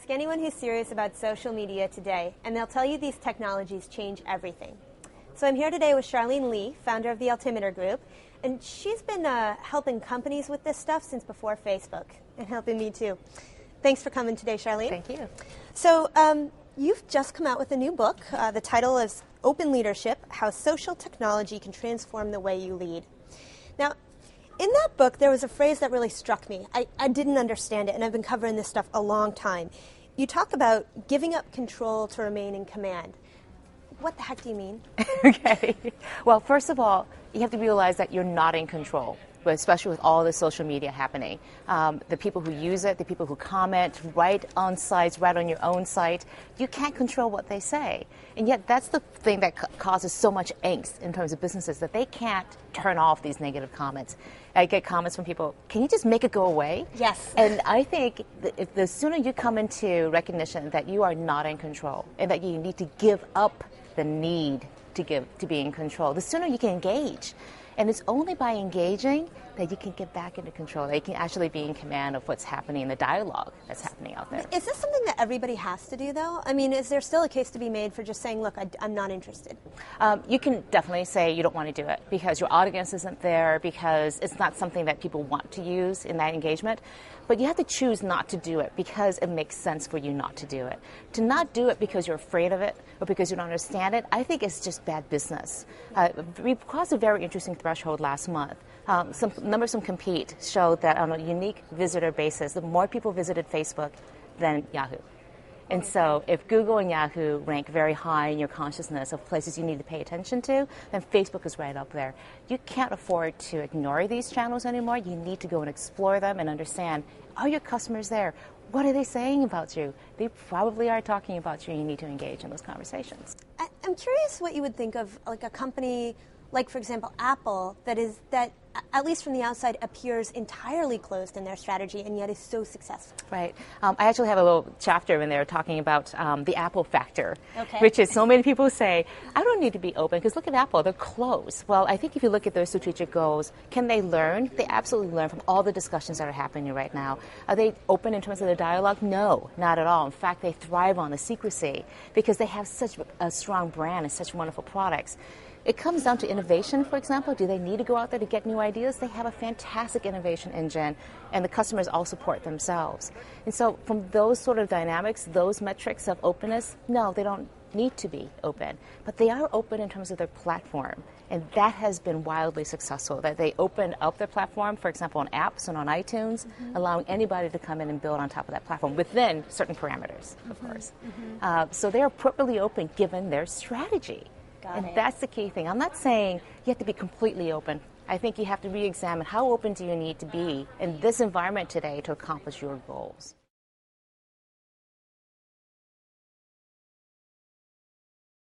Ask anyone who's serious about social media today, and they'll tell you these technologies change everything. So I'm here today with Charlene Lee, founder of the Altimeter Group, and she's been helping companies with this stuff since before Facebook, and helping me too. Thanks for coming today, Charlene. Thank you. So you've just come out with a new book. The title is Open Leadership, How Social Technology Can Transform the Way You Lead. Now, in that book, there was a phrase that really struck me. I didn't understand it, and I've been covering this stuff a long time. You talk about giving up control to remain in command. What the heck do you mean? Okay. Well, first of all, you have to realize that you're not in control, but especially with all the social media happening. The people who use it, the people who comment, right on sites, right on your own site, you can't control what they say. And yet that's the thing that causes so much angst in terms of businesses, that they can't turn off these negative comments. I get comments from people, can you just make it go away? Yes. And I think that if the sooner you come into recognition that you are not in control and that you need to give up the need to be in control, the sooner you can engage. And it's only by engaging that you can get back into control, that you can actually be in command of what's happening in the dialogue that's happening out there. Is this something that everybody has to do, though? I mean, is there still a case to be made for just saying, look, I'm not interested? You can definitely say you don't want to do it because your audience isn't there, because it's not something that people want to use in that engagement. But you have to choose not to do it because it makes sense for you not to do it. To not do it because you're afraid of it or because you don't understand it, I think it's just bad business. We crossed a very interesting threshold last month. Numbers from Compete showed that on a unique visitor basis, the more people visited Facebook than Yahoo. And so if Google and Yahoo rank very high in your consciousness of places you need to pay attention to, then Facebook is right up there. You can't afford to ignore these channels anymore. You need to go and explore them and understand, are your customers there? What are they saying about you? They probably are talking about you, and you need to engage in those conversations. I'm curious what you would think of like a company like, for example, Apple, that at least from the outside, appears entirely closed in their strategy and yet is so successful. Right. I actually have a little chapter in there talking about the Apple factor, okay. Which is so many people say, I don't need to be open because look at Apple, they're closed. Well, I think if you look at their strategic goals, can they learn? They absolutely learn from all the discussions that are happening right now. Are they open in terms of their dialogue? No, not at all. In fact, they thrive on the secrecy because they have such a strong brand and such wonderful products. It comes down to innovation, for example. Do they need to go out there to get new ideas? They have a fantastic innovation engine, and the customers all support themselves. And so from those sort of dynamics, those metrics of openness, no, they don't need to be open. But they are open in terms of their platform, and that has been wildly successful, that they open up their platform, for example, on apps and on iTunes, allowing anybody to come in and build on top of that platform within certain parameters, of course. So they are appropriately open given their strategy. And that's the key thing. I'm not saying you have to be completely open. I think you have to re-examine how open do you need to be in this environment today to accomplish your goals.